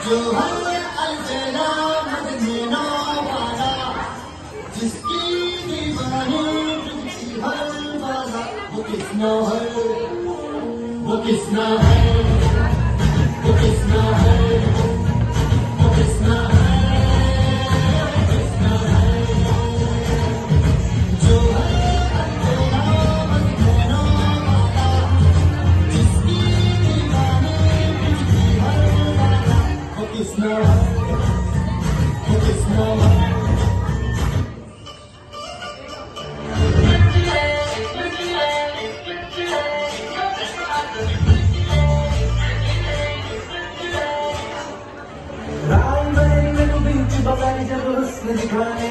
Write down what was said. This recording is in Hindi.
जो है अलजना मदीना वाला, जिसकी दीवानी तुझी हर वाला, वो किसना है, वो किसना है, वो किसना है, वो किसना है, वो किसना है। जो है अलजना मदीना वाला, जिसकी दीवानी तुझी हर वाला, वो किसना है, वो किसना है। राम बरेंगे तो बीच बगल जब हुस्न दिखाए,